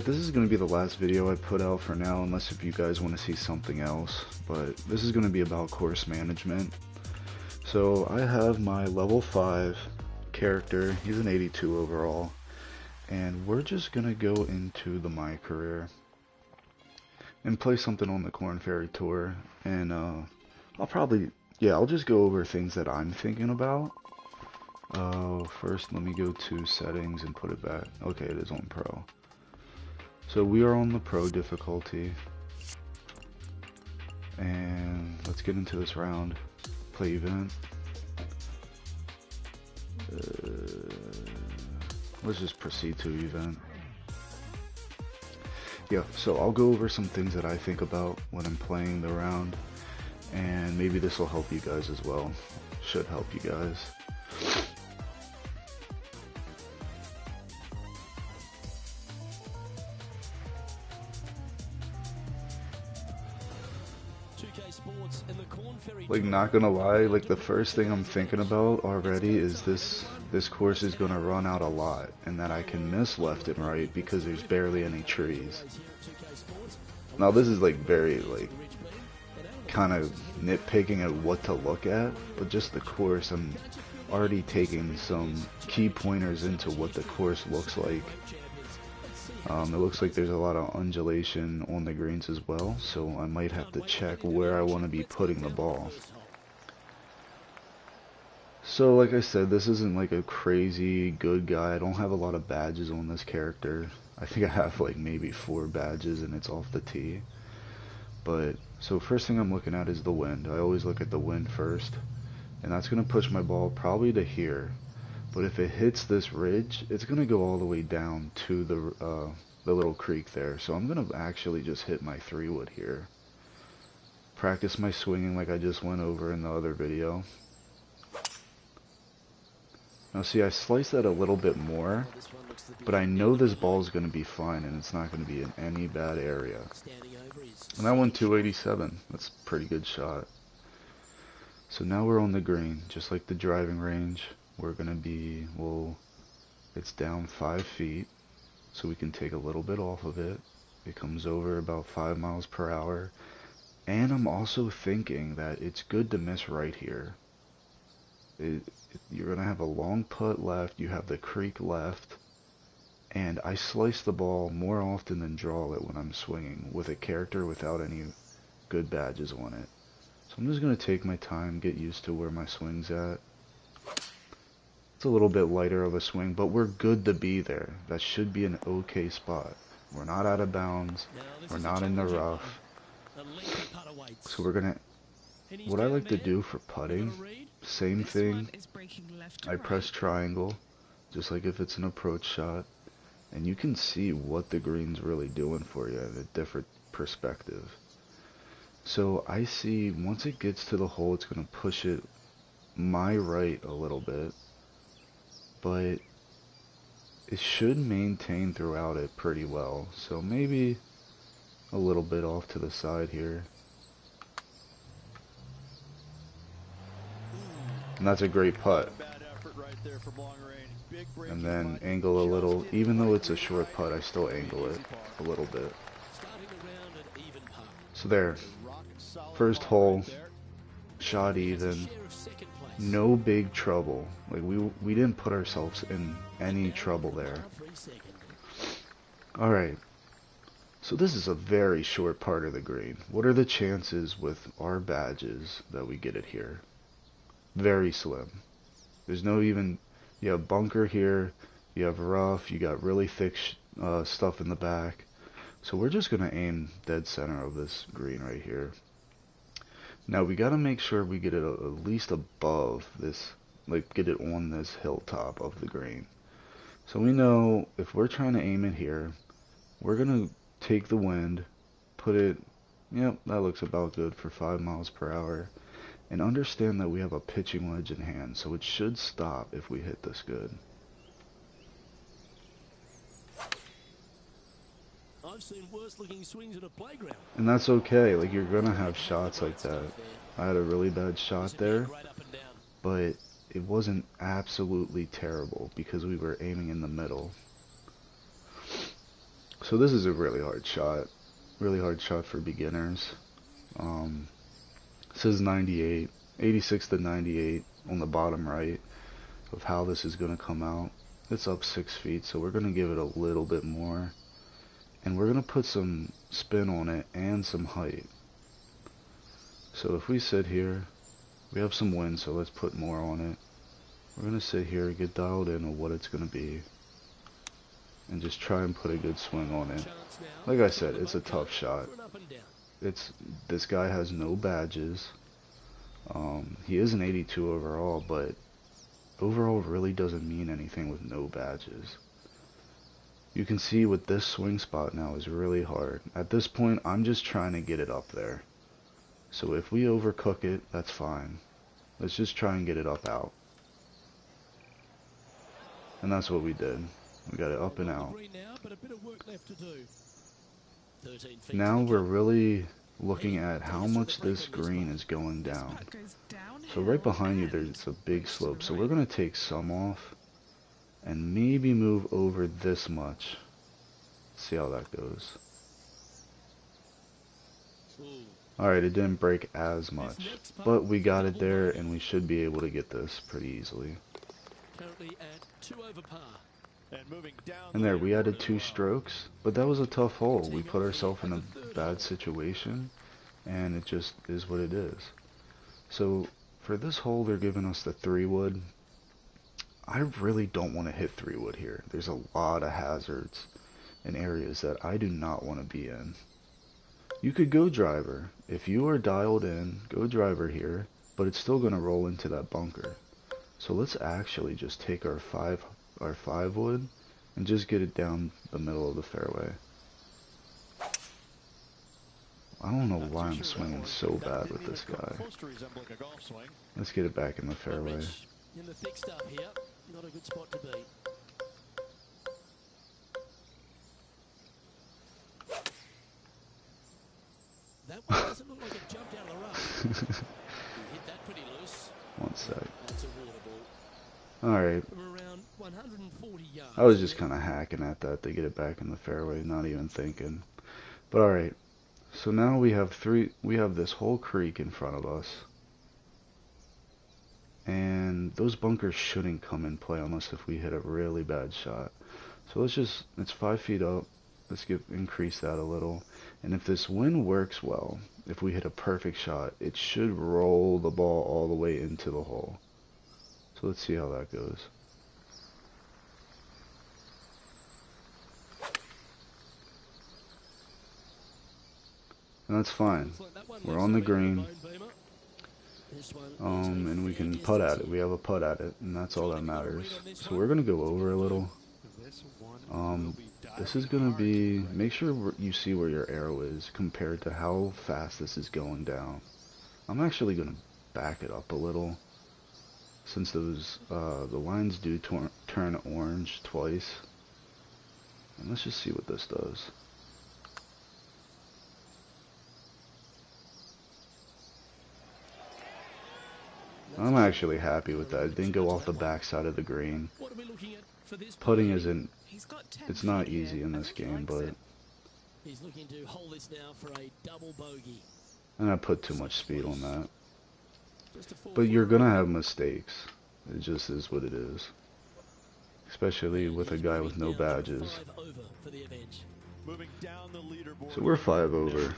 this is going to be the last video I put out for now, unless if you guys want to see something else. But this is going to be about course management. So I have my level 5 character. He's an 82 overall. And we're just going to go into the My Career and play something on the Corn Ferry Tour. And I'll just go over things that I'm thinking about. First let me go to settings and put it back. Okay, it is on Pro. So we are on the Pro difficulty, and let's get into this round. Play event. Let's just proceed to event. Yeah, so I'll go over some things that I think about when I'm playing the round, and maybe this will help you guys as well. Should help you guys. Like, not gonna lie, like the first thing I'm thinking about already is this course is gonna run out a lot, and that I can miss left and right because there's barely any trees. Now this is like very like kind of nitpicking at what to look at, but just the course, I'm already taking some key pointers into what the course looks like. It looks like there's a lot of undulation on the greens as well, so I might have to check where I want to be putting the ball. So like I said, this isn't like a crazy good guy. I don't have a lot of badges on this character. I think I have like maybe 4 badges and it's off the tee. But so first thing I'm looking at is the wind. I always look at the wind first, and that's going to push my ball probably to here. But if it hits this ridge, it's going to go all the way down to the little creek there. So I'm going to actually just hit my 3-wood here. Practice my swinging like I just went over in the other video. Now see, I sliced that a little bit more, but I know this ball is going to be fine and it's not going to be in any bad area. And I won 287. That's a pretty good shot. So now we're on the green, just like the driving range. We're going to be, well, it's down 5 feet, so we can take a little bit off of it. It comes over about 5 miles per hour. And I'm also thinking that it's good to miss right here. You're going to have a long putt left, you have the creek left, and I slice the ball more often than draw it when I'm swinging with a character without any good badges on it. So I'm just going to take my time, get used to where my swing's at. It's a little bit lighter of a swing, but we're good to be there. That should be an okay spot. We're not out of bounds. We're not in the rough. So we're gonna, what I like to do for putting, same thing. I press triangle, just like if it's an approach shot, and you can see what the green's really doing for you in a different perspective. So I see once it gets to the hole, it's gonna push it my right a little bit, but it should maintain throughout it pretty well. So maybe a little bit off to the side here. And that's a great putt. And then angle a little, even though it's a short putt, I still angle it a little bit. So there, first hole, shot even. No big trouble. Like we didn't put ourselves in any trouble there. Alright. So this is a very short part of the green. What are the chances with our badges that we get it here? Very slim. There's no even, you have bunker here, you have rough, you got really thick stuff in the back. So we're just going to aim dead center of this green right here. Now we got to make sure we get it at least above this, like get it on this hilltop of the green. So we know if we're trying to aim it here, we're going to take the wind, put it, yep, that looks about good for 5 miles per hour. And understand that we have a pitching wedge in hand, so it should stop if we hit this good. I've seen worse looking swings at a playground. And that's okay, like you're gonna have shots like that. I had a really bad shot there, but it wasn't absolutely terrible because we were aiming in the middle. So this is a really hard shot for beginners. It says 98, 86 to 98 on the bottom right of how this is going to come out. It's up 6 feet, so we're going to give it a little bit more. And we're going to put some spin on it and some height. So if we sit here, we have some wind, so let's put more on it. We're going to sit here, get dialed in on what it's going to be, and just try and put a good swing on it. Like I said, it's a tough shot. This guy has no badges. He is an 82 overall, but overall really doesn't mean anything with no badges. You can see with this swing spot now is really hard. At this point, I'm just trying to get it up there. So if we overcook it, that's fine. Let's just try and get it up out. And that's what we did. We got it up and out. Now we're really looking at how much this green is going down. So right behind you there's a big slope. So we're going to take some off and maybe move over this much. See how that goes. Alright, it didn't break as much, but we got it there and we should be able to get this pretty easily. And there, we added 2 strokes, but that was a tough hole. We put ourselves in a bad situation, and it just is what it is. So, for this hole, they're giving us the 3-wood. I really don't want to hit 3-wood here. There's a lot of hazards and areas that I do not want to be in. You could go driver. If you are dialed in, go driver here, but it's still going to roll into that bunker. So let's actually just take our 5-wood and just get it down the middle of the fairway. I don't know why I'm swinging so bad with this guy. Let's get it back in the fairway. That one doesn't look like it jumped out of the rough. You hit that pretty loose. One sec. That's a water ball. Alright. From around 140 yards. I was just kind of hacking at that to get it back in the fairway, not even thinking. But alright. So now we have this whole creek in front of us. And those bunkers shouldn't come in play unless if we hit a really bad shot. So it's 5 feet up. Let's increase that a little. And if this wind works well, if we hit a perfect shot, it should roll the ball all the way into the hole. So let's see how that goes. And that's fine. We're on the green. And we can putt at it. We have a putt at it, and that's all that matters. So we're going to go over a little. This is going to be, make sure you see where your arrow is compared to how fast this is going down. I'm actually going to back it up a little, since those the lines do turn orange twice. And let's just see what this does. I'm actually happy with that. It didn't go off the backside of the green. Putting isn't, it's not easy in this game, but he's looking to hold this now for a double bogey. And I put too much speed on that. But you're gonna have mistakes. It just is what it is. Especially with a guy with no badges. So we're 5 over.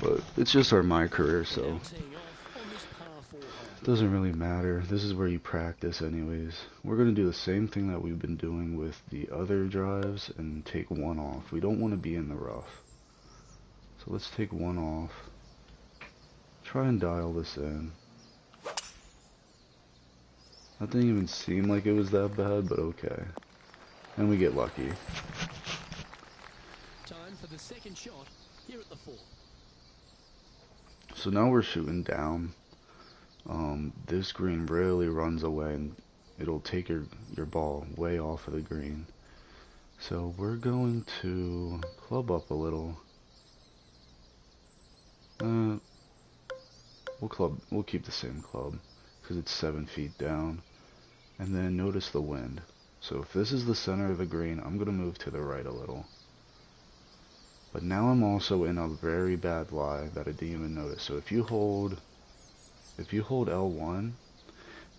But it's just my career, so it doesn't really matter. This is where you practice anyways. We're going to do the same thing that we've been doing with the other drives and take one off. We don't want to be in the rough. So let's take one off. Try and dial this in. That didn't even seem like it was that bad, but okay. And we get lucky. Time for the second shot here at the 4. So now we're shooting down. This green really runs away and it'll take your ball way off of the green. So we're going to club up a little. We'll keep the same club because it's 7 feet down. And then notice the wind. So if this is the center of the green, I'm going to move to the right a little. But now I'm also in a very bad lie that I didn't even notice. So if you hold L1,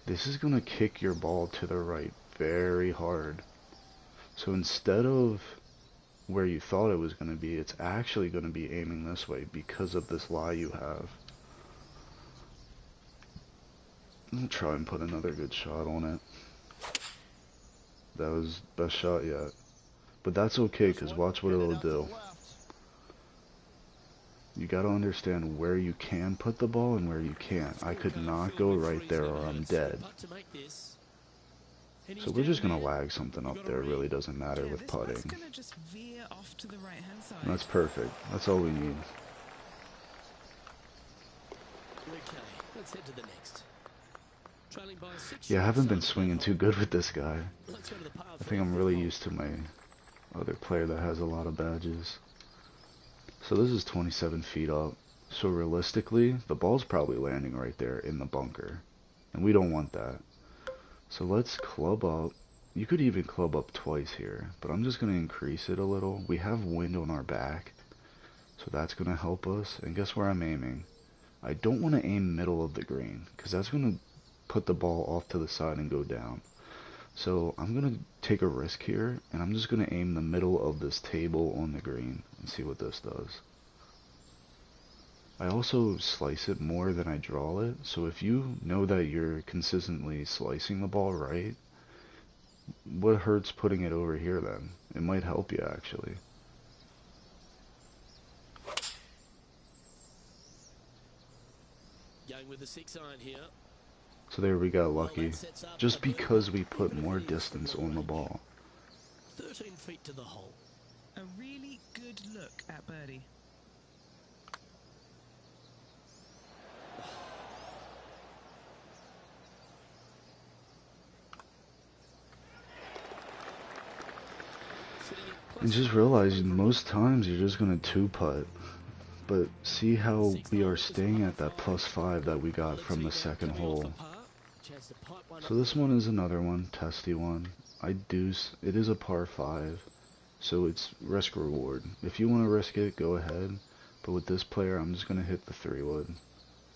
this is going to kick your ball to the right very hard. So instead of where you thought it was going to be, it's actually going to be aiming this way because of this lie you have. I'll try and put another good shot on it. That was best shot yet. But that's okay, because watch what it'll do. You gotta understand where you can put the ball and where you can't. I could not go right there or I'm dead. So we're just gonna lag something up there. It really doesn't matter with putting. And that's perfect. That's all we need. Yeah, I haven't been swinging too good with this guy. I think I'm really used to my other player that has a lot of badges. So this is 27 feet up. So realistically, the ball's probably landing right there in the bunker. And we don't want that. So let's club up. You could even club up twice here, but I'm just going to increase it a little. We have wind on our back, so that's going to help us. And guess where I'm aiming? I don't want to aim middle of the green, because that's going to put the ball off to the side and go down. So I'm going to take a risk here, and I'm just going to aim the middle of this table on the green and see what this does. I also slice it more than I draw it, so if you know that you're consistently slicing the ball right, what hurts putting it over here then? It might help you actually. Going with the 6-iron here. So there we got lucky, just because we put more distance on the ball. 13 feet to the hole. A really good look at birdie. And just realize most times you're just going to two-putt. But see how we are staying at that +5 that we got from the second hole. So this one is another one, testy one. It is a par 5, so it's risk reward. If you want to risk it, go ahead. But with this player, I'm just going to hit the 3-wood.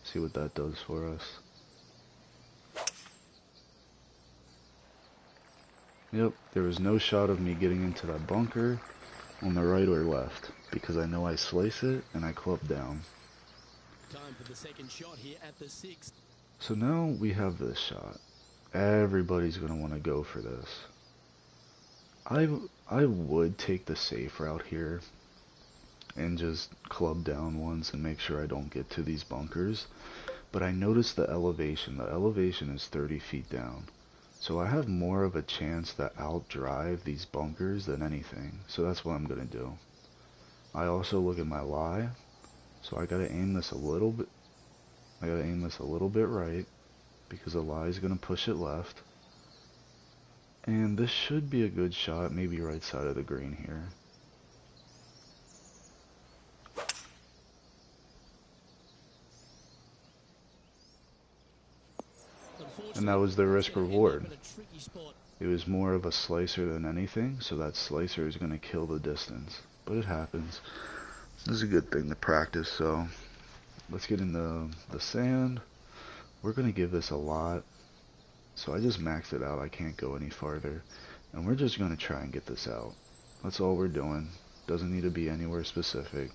See what that does for us. Yep, there was no shot of me getting into that bunker on the right or left, because I know I slice it and I club down. Time for the second shot here at the 6th. So now we have this shot. Everybody's going to want to go for this. I would take the safe route here and just club down once and make sure I don't get to these bunkers. But I noticed the elevation. The elevation is 30 feet down. So I have more of a chance to outdrive these bunkers than anything. So that's what I'm going to do. I also look at my lie. So I got to aim this a little bit. I got to aim this a little bit right, because the lie is going to push it left. And this should be a good shot, maybe right side of the green here. And that was the risk reward. It was more of a slicer than anything, so that slicer is going to kill the distance. But it happens. This is a good thing to practice, so let's get into the sand. We're going to give this a lot. So I just maxed it out. I can't go any farther. And we're just going to try and get this out. That's all we're doing. Doesn't need to be anywhere specific.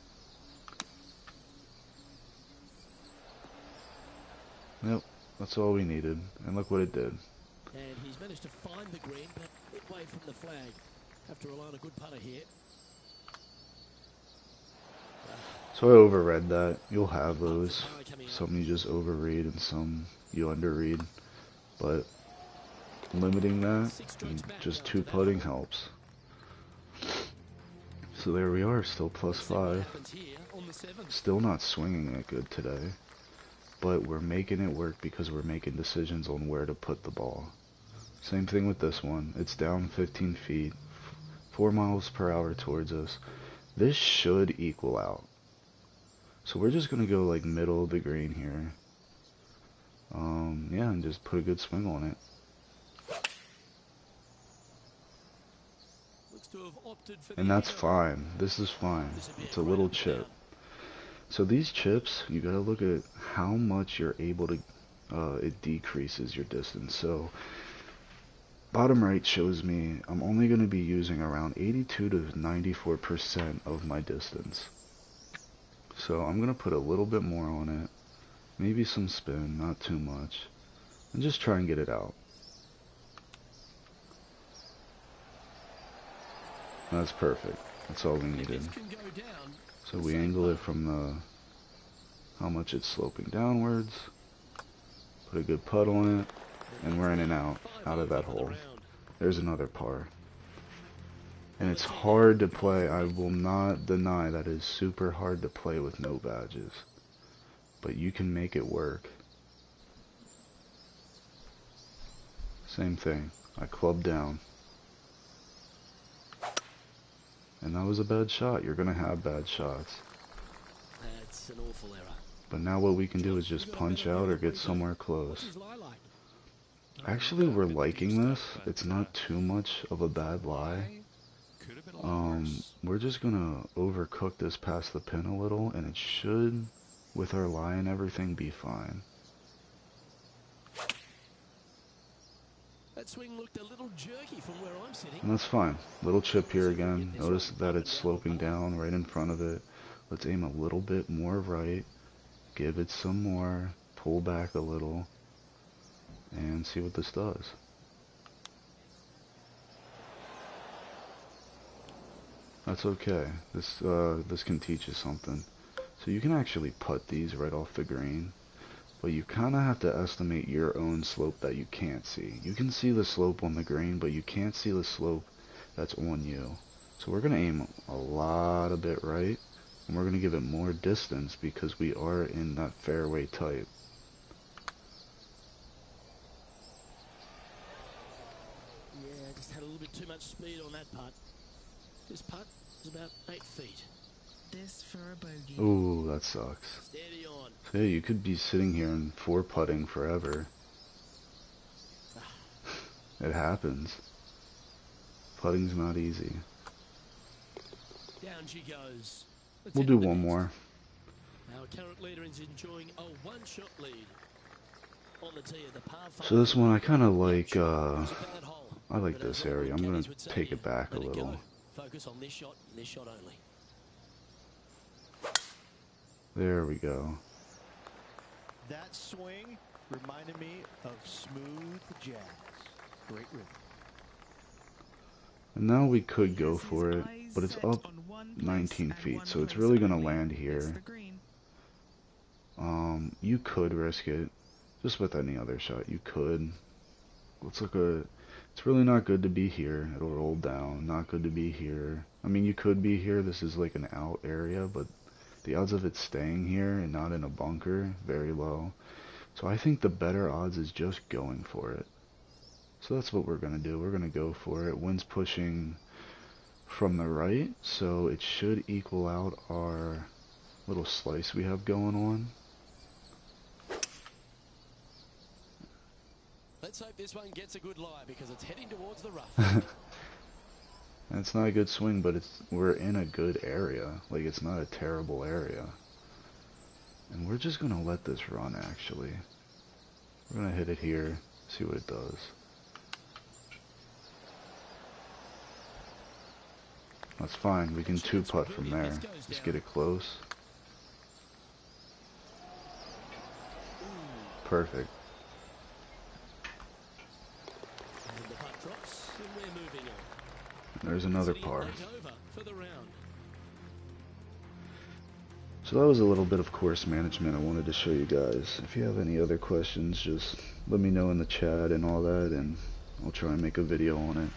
Yep, that's all we needed. And look what it did. And he's managed to find the green, but a bit away from the flag. Have to rely on a good putter here. So I overread that. You'll have those. Some you just overread and some you underread. But limiting that and just two putting helps. So there we are, still +5. Still not swinging it good today. But we're making it work because we're making decisions on where to put the ball. Same thing with this one. It's down 15 feet, 4 miles per hour towards us. This should equal out. So we're just going to go like middle of the green here. Yeah, and just put a good swing on it. to have opted for And the that's error. fine. This is fine. This would be It's a great little up and chip. down. So these chips, you gotta look at how much you're able to, it decreases your distance. So bottom right shows me I'm only gonna be using around 82 to 94% of my distance. So I'm gonna put a little bit more on it, maybe some spin, not too much, and just try and get it out. That's perfect. That's all we If needed. this can go down, So we angle it from the how much it's sloping downwards, put a good putt on it, and we're in and out of that hole. There's another par. And it's hard to play. I will not deny that it's super hard to play with no badges. But you can make it work. Same thing. I clubbed down. And that was a bad shot. You're going to have bad shots. That's an awful error. But now what we can do is just punch out or get somewhere close. What's his lie like? Actually, we're liking this. It's not too much of a bad lie. Could have been a lot worse. We're just gonna overcook this past the pin a little, and it should, with our lie and everything, be fine. That swing looked a little jerky from where I'm sitting. And that's fine. Little chip here again. Notice that it's sloping down right in front of it. Let's aim a little bit more right. Give it some more. Pull back a little. And see what this does. That's okay. This can teach you something. So you can actually putt these right off the green. But you kind of have to estimate your own slope that you can't see. You can see the slope on the green, but you can't see the slope that's on you. So we're going to aim a lot of bit right, and we're going to give it more distance because we are in that fairway type. Yeah, just had a little bit too much speed on that putt. This putt is about 8 feet. This for a bogey. Ooh, that sucks. Steady on. So yeah, you could be sitting here and four putting forever. It happens. Putting's not easy. Down she goes. Let's We'll hit do the one next. more. Our current leader is enjoying a one-shot lead on the tee of the par 5. So this one I kind of like, It's a bad hole, I like but as this all area. good I'm going caddies to would say, take it back a let it little. go. Focus on this shot and this shot only. There we go. That swing reminded me of smooth jazz. Great rhythm. And now we could He go has his for it, eyes but it's set up on one place 19 and feet, one so it's place really going to only. land It's here. the green. You could risk it, just with any other shot. You could. Let's look at. It's really not good to be here. It'll roll down. Not good to be here. I mean, you could be here. This is like an out area, but the odds of it staying here and not in a bunker, very low. So I think the better odds is just going for it. So that's what we're going to do. We're going to go for it. Wind's pushing from the right, so it should equal out our little slice we have going on. Let's hope this one gets a good lie because it's heading towards the rough. And it's not a good swing, but we're in a good area. Like, it's not a terrible area. And we're just going to let this run, actually. We're going to hit it here, see what it does. That's fine. We can two-putt from there. Just get it close. Perfect. And the putt drops and we're moving on. There's another Sitting par. right over for the round. So that was a little bit of course management I wanted to show you guys. If you have any other questions, just let me know in the chat and all that, and I'll try and make a video on it.